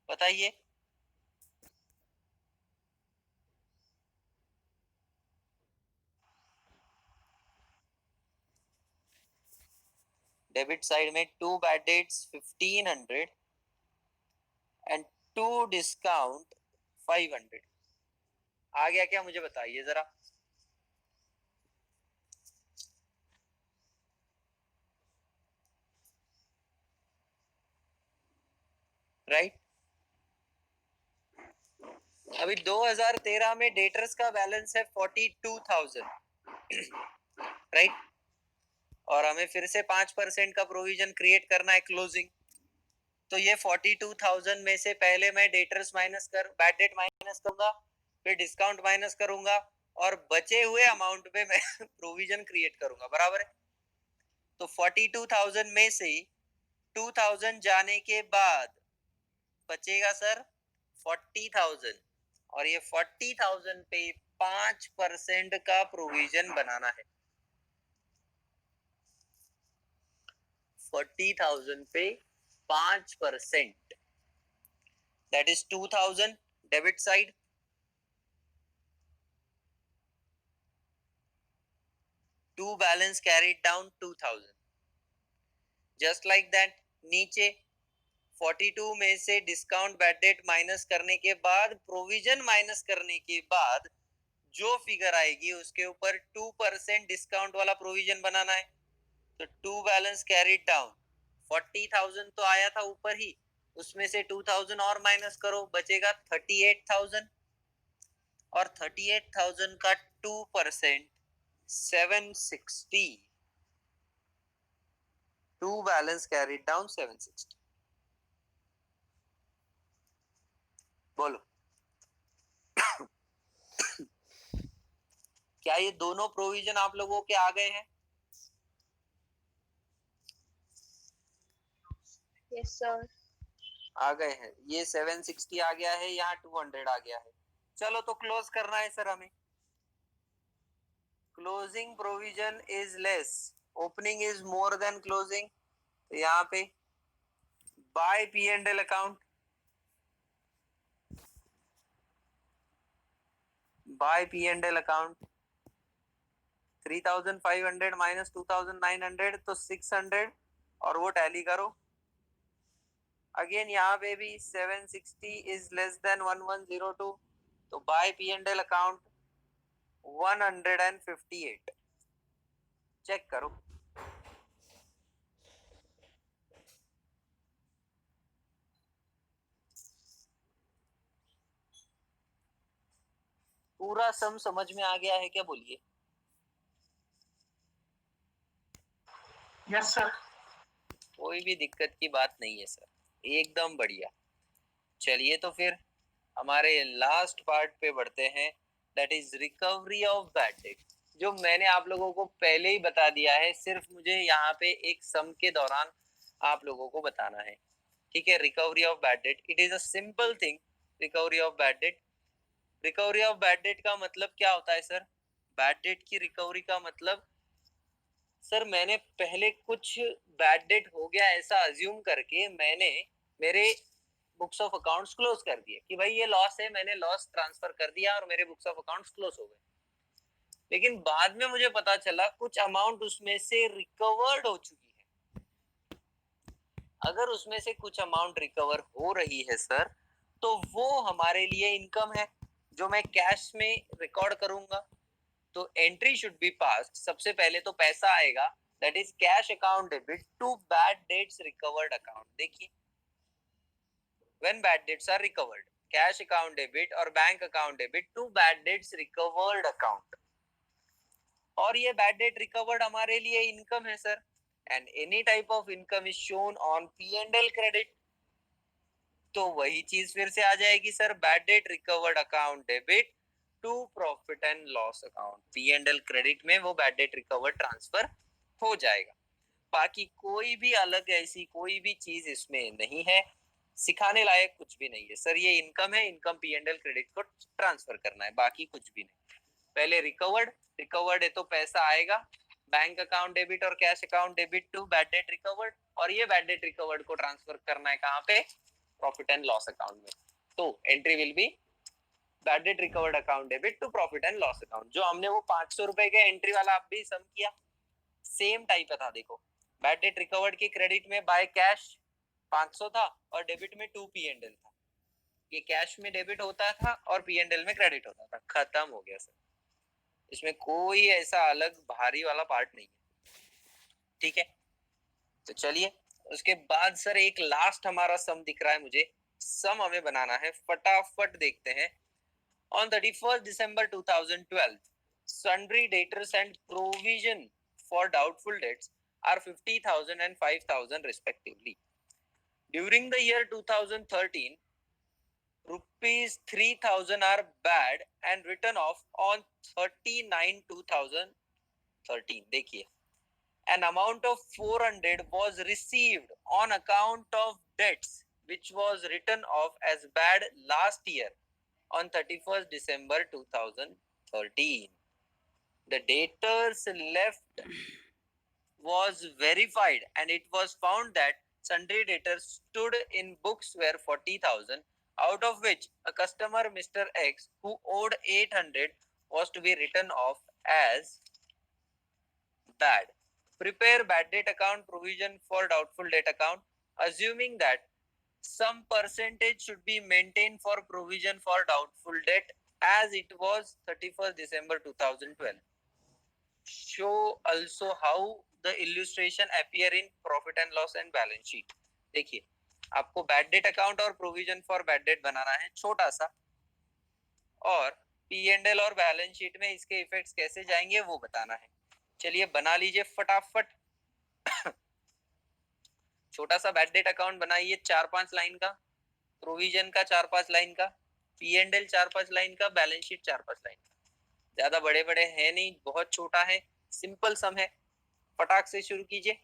बताइए। डेबिट साइड में 2 बैड डेट्स 1500 एंड 2 डिस्काउंट 500। आ गया क्या, मुझे बताइए जरा। राइट। अभी 2013 में डेटर्स का बैलेंस है 42,000, राइट, और हमें फिर से 5% का प्रोविजन क्रिएट करना है क्लोजिंग। तो ये 42,000 में से पहले मैं डेटर्स माइनस कर बैड डेट माइनस करूंगा, फिर डिस्काउंट माइनस करूंगा और बचे हुए अमाउंट पे मैं प्रोविजन क्रिएट करूंगा, बराबर है। तो 42,000 में से 2,000 जाने के बाद बचेगा सर 40,000, और ये 40,000 पे 5% का प्रोविजन बनाना है। 40,000 पे 5%, that is 2,000 debit side, 2 balance carried down 2,000, just like that। नीचे 42 में से डिस्काउंट बैड डेट माइनस करने के बाद, प्रोविजन माइनस करने के बाद जो फिगर आएगी उसके ऊपर 2% डिस्काउंट वाला प्रोविजन बनाना है। तो 2 बैलेंस कैरीड डाउन, 40,000 तो आया था ऊपर ही, उसमें से 2,000 और माइनस करो, बचेगा 38,000, और 38,000 का 2% 760, 2 बैलेंस कैरीड डाउन 760। बोलो क्या ये दोनों प्रोविजन आप लोगों के आ गए हैं? Yes sir. आ गए हैं। ये 760 आ गया है, यहाँ 200 आ गया है। चलो तो क्लोज करना है सर हमें। Closing provision is less, opening is more than closing. तो यहाँ पे bye P and L account, bye P and L account 3,500 minus 2,900 तो 600, और वो टैली करो। अगेन यहाँ पे भी 760 इज लेस देन 1102, तो by P and L account 158। Check करो। पूरा सम समझ में आ गया है क्या, बोलिए। Yes sir. कोई भी दिक्कत की बात नहीं है सर, एकदम बढ़िया। चलिए तो फिर हमारे लास्ट पार्ट पे बढ़ते हैं, that is recovery of bad debt, जो मैंने आप लोगों को पहले ही बता दिया है, सिर्फ मुझे यहाँ पे एक सम के दौरान आप लोगों को बताना है, ठीक है। Recovery of bad debt, it is a simple thing. Recovery of bad debt, recovery of bad debt का मतलब क्या होता है सर? बैड डेट की रिकवरी का मतलब सर, मैंने पहले कुछ बैड डेट हो गया ऐसा अज्यूम करके मैंने मेरे बुक्स ऑफ अकाउंट्स क्लोज कर दिए कि भाई ये लॉस है, मैंने लॉस ट्रांसफर कर दिया और मेरे बुक्स ऑफ अकाउंट्स क्लोज हो गए। लेकिन बाद में मुझे पता चला कुछ अमाउंट उसमें से रिकवर्ड हो चुकी है। अगर उसमें से कुछ अमाउंट रिकवर हो रही है सर, तो वो हमारे लिए इनकम है जो मैं कैश में रिकॉर्ड करूंगा। तो एंट्री शुड बी पास्ड, सबसे पहले तो पैसा आएगा, that is cash account debit to bad debts recovered account. देखिए, when bad debts are recovered, cash account debit और bank account debit to bad debts recovered account, और ये बैड डेट रिकवर्ड हमारे लिए इनकम है sir, and any type of income is shown on P and L credit. तो वही चीज फिर से आ जाएगी sir, bad debt recovered account debit to profit and loss account, P&L credit में वो बैड डेट रिकवर्ड ट्रांसफर हो जाएगा। बाकी कोई भी अलग ऐसी कोई भी चीज इसमें नहीं है, सिखाने लायक कुछ भी नहीं है सर। ये इनकम है, इनकम P&L क्रेडिट को ट्रांसफर करना है, बाकी कुछ भी नहीं। पहले रिकवर्ड है तो पैसा आएगा बैंक अकाउंट डेबिट और cash account debit to bad debt recovered, और ये बैड डेट रिकवर्ड को ट्रांसफर करना है कहाँ पे, प्रॉफिट एंड लॉस अकाउंट में। तो entry will be bad debt recovered account debit to profit and loss account. जो हमने वो 500 रुपए के एंट्री वाला आप भी सम किया, सेम टाइप था। देखो बैड डेट रिकवर्ड की क्रेडिट में बाय कैश 500 था और डेबिट में 2 P&L था। ये कैश में डेबिट होता था और P&L में क्रेडिट होता था, खत्म हो गया सर। इसमें कोई ऐसा अलग भारी वाला पार्ट नहीं है, ठीक है। तो चलिए उसके बाद सर एक लास्ट हमारा सम दिख रहा है मुझे, सम हमें बनाना है, फटाफट देखते हैं। On 31st December 2012, sundry debtors and provision for doubtful debts are 50,000 and 5,000 respectively. During the year 2013, rupees 3,000 are bad and written off on 39/2013. देखिए, an amount of 400 was received on account of debts which was written off as bad last year on 31st December 2013. The debtors left was verified and it was found that sundry debtors stood in books were 40,000, out of which a customer Mr. X who owed 800 was to be written off as bad. Prepare bad debt account provision for doubtful debt account, assuming that some percentage should be maintained for provision for doubtful debt as it was 31st December 2012. Show also how the illustration appear in profit and loss and balance sheet. देखिए आपको bad debt account और provision for bad date बनाना है छोटा सा, और P&L और balance sheet में इसके इफेक्ट्स कैसे जाएंगे वो बताना है। चलिए बना लीजिए फटाफट। छोटा सा बैड डेट अकाउंट बनाइए 4-5 लाइन का, प्रोविजन का 4-5 लाइन का, P&L 4-5 लाइन का, बैलेंस शीट 4-5 लाइन का। ज्यादा बड़े बड़े है नहीं, बहुत छोटा है, सिंपल सम है, फटाक से शुरू कीजिए।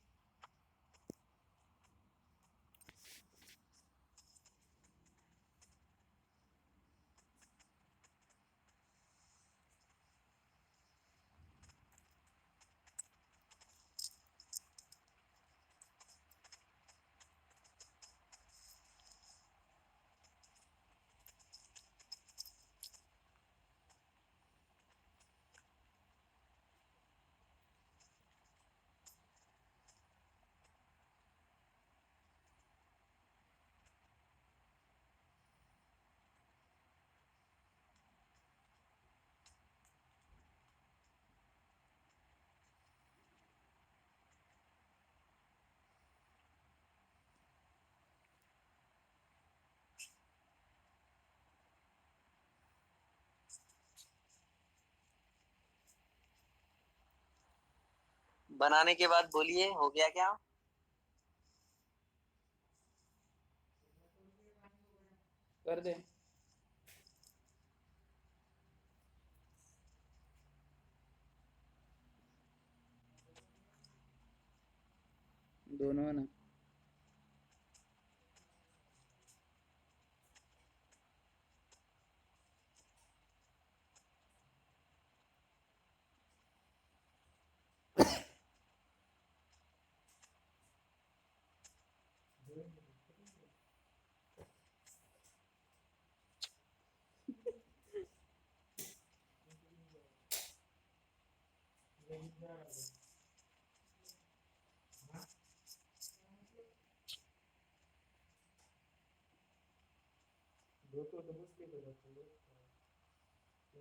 बनाने के बाद बोलिए हो गया क्या। कर दे। दोनों है ना।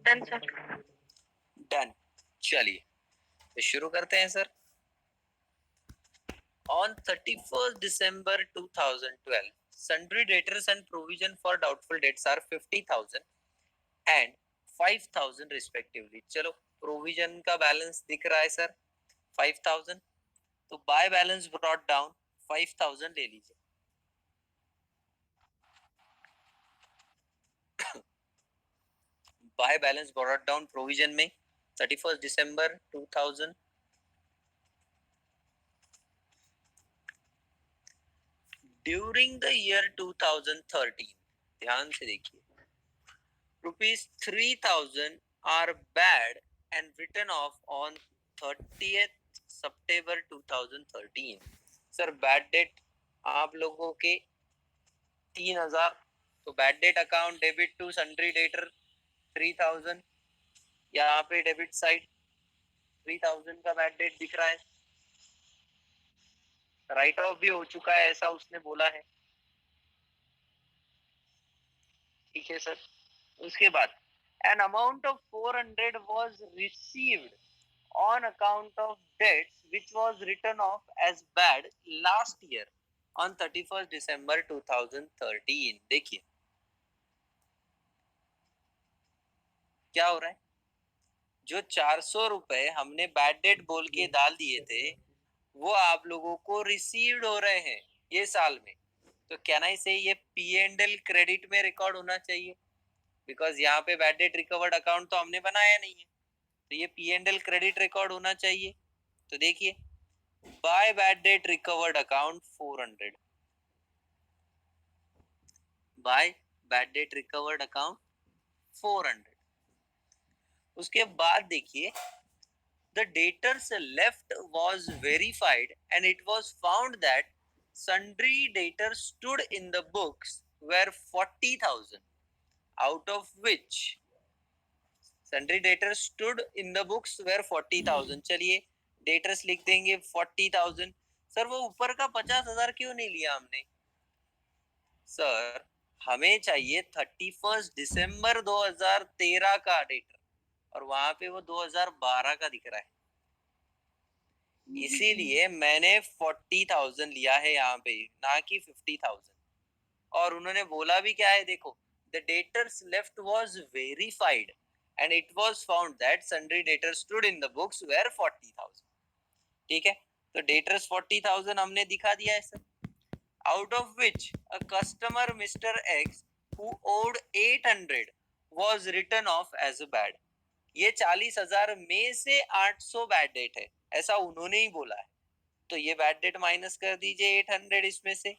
Done sir. डन। चलिए तो शुरू करते हैं sir. On 31st December 2012, sundry debtors and provision for doubtful debts are 50,000 and 5,000 respectively. चलो प्रोविजन का बैलेंस दिख रहा है सर 5,000, तो बाय बैलेंस ब्रॉट डाउन 5,000 ले लीजिए। Bye balance brought down provision में 31 दिसंबर 2000 ड्यूरिंग द ईयर 2013, ध्यान से देखिए, ₹3000 are bad and written off on 30th September 2013. Sir bad debt आप लोगों के 3000, तो bad debt account debit to sundry debtor 3000, यहाँ पे डेबिट साइड 3000 का बैड डेट दिख रहा है, राइट ऑफ भी हो चुका है ऐसा उसने बोला है। ठीक है सर। उसके बाद an amount of 400 was received on account of debts which was written off as bad last year on 31st December 2013। देखिए क्या हो रहा है, जो 400 रुपए हमने बैड डेट बोल के डाल दिए थे वो आप लोगों को रिसीव्ड हो रहे हैं ये साल में, तो कैन आई से ये P&L क्रेडिट में रिकॉर्ड होना चाहिए, बिकॉज यहाँ पे बैड डेट रिकवर्ड अकाउंट तो हमने बनाया नहीं है, तो ये P&L क्रेडिट रिकॉर्ड होना चाहिए। तो देखिए by bad debt recovered account 400, by bad debt recovered account 400। उसके बाद देखिए the debtors left was verified and it was found that sundry debtors stood in the books were 40,000, out of which sundry debtors stood in the books were 40,000। चलिए debtors लिख देंगे 40,000। Sir वो ऊपर का 50,000 क्यों नहीं लिया हमने? सर हमें चाहिए 31 दिसंबर 2013 का डेटर और वहां पे वो 2012 का दिख रहा है, इसीलिए मैंने 40,000 लिया है यहाँ पे, ना कि 50,000। और उन्होंने बोला भी क्या है, देखो the debtors left was verified and it was found that sundry debtors stood in the books were 40,000। ठीक है, तो debtors 40,000 हमने दिखा दिया है sir, out of which a customer Mr. X who owed 800 was written off as a bad। ये 40,000 में से 800 बैड डेट है ऐसा उन्होंने ही बोला है, तो ये बैड डेट माइनस कर दीजिए 800 इसमें से।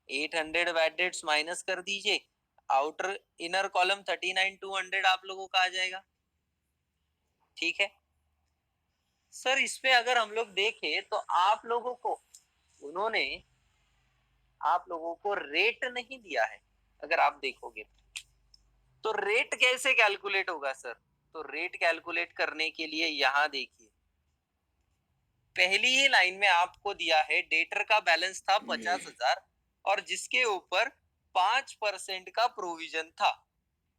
बैड डेट्स माइनस कर दीजिए, आउटर इनर कॉलम 39,200 आप लोगों का आ जाएगा। ठीक है सर, इसमें अगर हम लोग देखें तो आप लोगों को उन्होंने आप लोगों को रेट नहीं दिया है, अगर आप देखोगे तो रेट कैसे कैलकुलेट होगा सर? तो रेट कैलकुलेट करने के लिए यहाँ देखिए पहली ही लाइन में आपको दिया है डेटर का बैलेंस था 50,000 और जिसके ऊपर 5% का प्रोविजन था,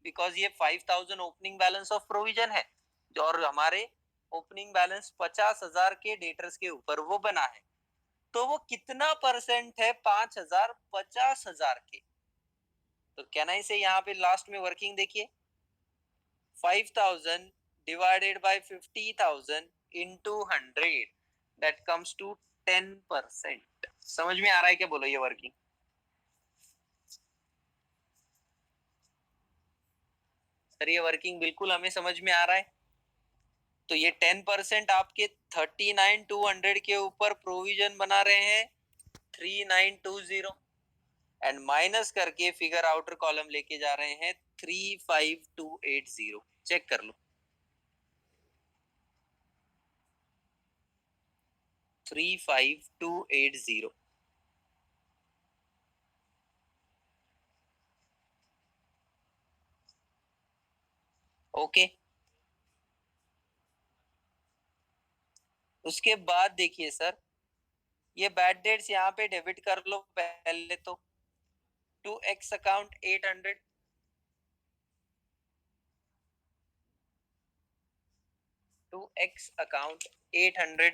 बिकॉज ये 5,000 ओपनिंग बैलेंस ऑफ प्रोविजन है और हमारे ओपनिंग बैलेंस 50,000 के डेटर्स के ऊपर वो बना है, तो वो कितना परसेंट है 5,000 50,000 के? तो कैन आई से यहाँ पे लास्ट में वर्किंग देखिए 5,000 divided by 50,000 into 100 that comes to 10%। समझ में आ रहा है क्या? बोलो ये वर्किंग। सर ये वर्किंग बिल्कुल हमें समझ में आ रहा है। तो ये 10% आपके 39,200 के ऊपर प्रोविजन बना रहे हैं 3,920 एंड माइनस करके फिगर आउटर कॉलम लेके जा रहे हैं 3,5,280। चेक कर लो 3,5,280। ओके उसके बाद देखिए सर ये बैड डेट्स यहाँ पे डेबिट कर लो पहले तो to X account 800 to X account 800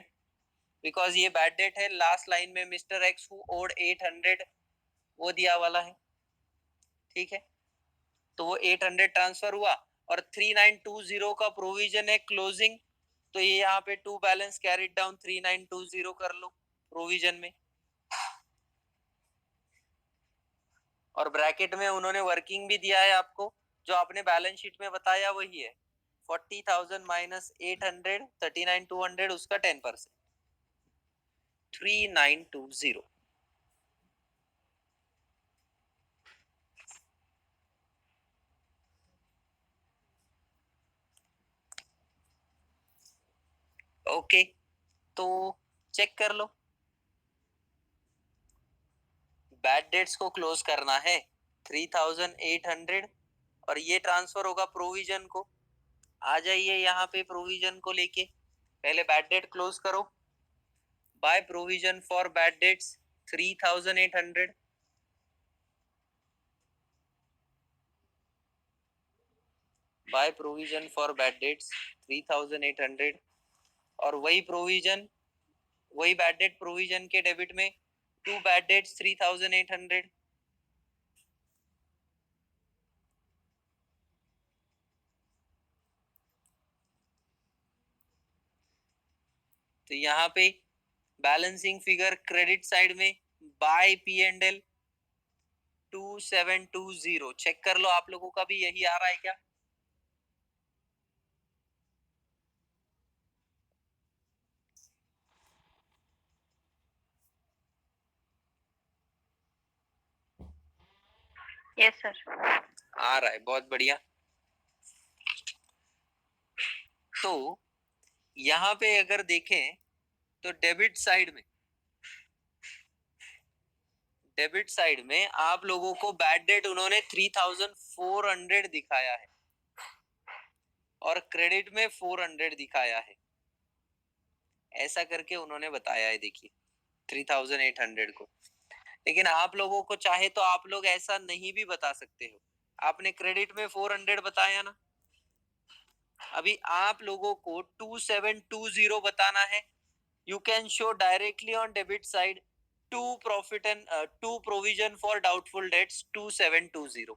because ये बैड डेट है, लास्ट लाइन में मिस्टर एक्स हु ओड 800 वो दिया वाला है। ठीक है तो वो 800 ट्रांसफर हुआ और 3,920 का प्रोविजन है क्लोजिंग, तो ये यहाँ पे टू बैलेंस कैरिड डाउन 3,920 कर लो प्रोविजन में। और ब्रैकेट में उन्होंने वर्किंग भी दिया है आपको, जो आपने बैलेंस शीट में बताया वही है, 40,000 माइनस 800, 39,200, उसका 10%, 3920। ओके, तो चेक कर लो, बैड डेट्स को क्लोज करना है 3,800 और ये ट्रांसफर होगा प्रोविजन को। आ जाइए यहाँ पे प्रोविजन को लेके, पहले बैड डेट क्लोज करो। By provision for bad dates 3,800, by provision for bad dates 3,800 और वही प्रोविजन, वही बैड डेट प्रोविजन के डेबिट में 2 बैड डेट्स 3,800। तो यहाँ पे बैलेंसिंग फिगर क्रेडिट साइड में बाय P&L 2720, चेक कर लो आप लोगों का भी यही आ रहा है क्या? Yes sir. आ रहा है, बहुत बढ़िया। तो यहाँ पे अगर देखें तो डेबिट साइड में आप लोगों को बैड डेट उन्होंने 3,400 दिखाया है और क्रेडिट में 400 दिखाया है, ऐसा करके उन्होंने बताया है, देखिए 3,800 को। लेकिन आप लोगों को चाहे तो आप लोग ऐसा नहीं भी बता सकते हो, आपने क्रेडिट में 400 बताया ना, अभी आप लोगों को 2720 बताना है। You can show directly on debit side two profit and two provision for doubtful debts 2720.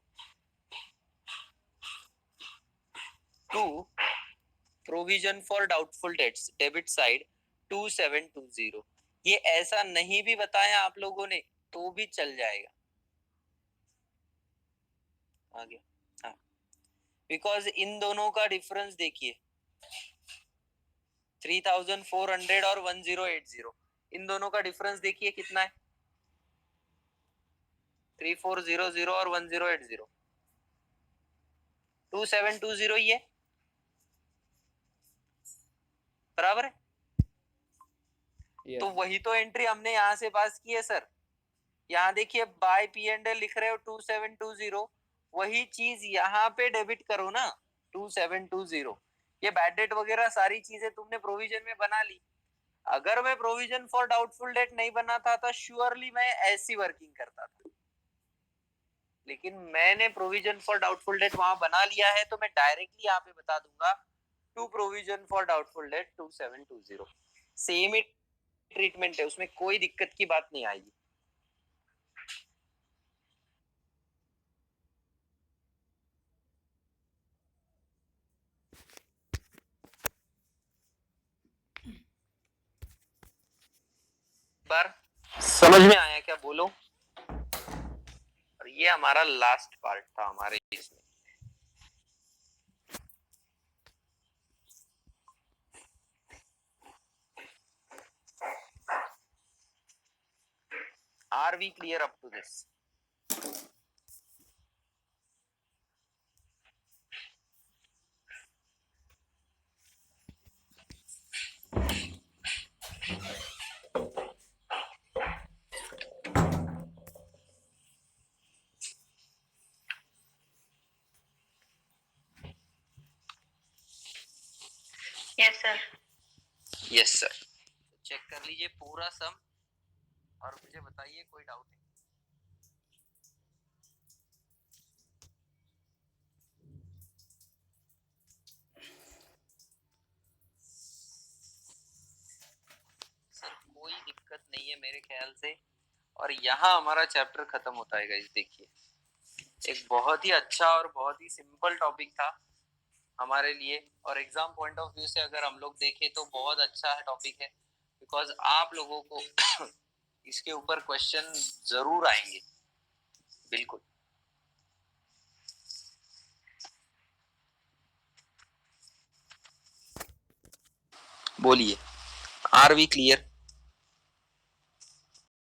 Two provision for doubtful debts debit side 2720. ये ऐसा नहीं भी बताया आप लोगों ने तो भी चल जाएगा, आगे। हाँ, बिकॉज इन दोनों का डिफरेंस देखिए 3,400 और 1080, इन दोनों का डिफरेंस देखिए कितना है, 3,400 और 1080, 2720 ही है, बराबर है। Yes. तो वही तो एंट्री हमने यहाँ से पास की है सर। यहाँ देखिए बाय P&L लिख रहे हो 2720, वही चीज यहाँ पे डेबिट करो ना 2720। ये बैड डेट वगैरह सारी चीजें तुमने प्रोविजन में बना ली। अगर मैं प्रोविजन फॉर डाउटफुल डेट नहीं बनाता था श्योरली मैं ऐसी वर्किंग करता था, लेकिन मैंने प्रोविजन फॉर डाउटफुल डेट वहां बना लिया है, तो मैं डायरेक्टली यहाँ पे बता दूंगा to provision for doubtful debt 2720। Same ही ट्रीटमेंट है, उसमें कोई दिक्कत की बात नहीं आएगी। बार समझ में आया क्या, बोलो। और ये हमारा लास्ट पार्ट था हमारे इसमें। Are we clear up to this? Yes sir. Yes sir. Check कर लीजिए पूरा सम और मुझे बताइए कोई डाउट है। सर कोई दिक्कत नहीं है मेरे ख्याल से, और यहाँ हमारा चैप्टर खत्म होता है गाइस। देखिए एक बहुत ही अच्छा और बहुत ही सिंपल टॉपिक था हमारे लिए, और एग्जाम पॉइंट ऑफ व्यू से अगर हम लोग देखें तो बहुत अच्छा टॉपिक है, बिकॉज आप लोगों को इसके ऊपर क्वेश्चन जरूर आएंगे। बिल्कुल। बोलिए, आर वी क्लियर?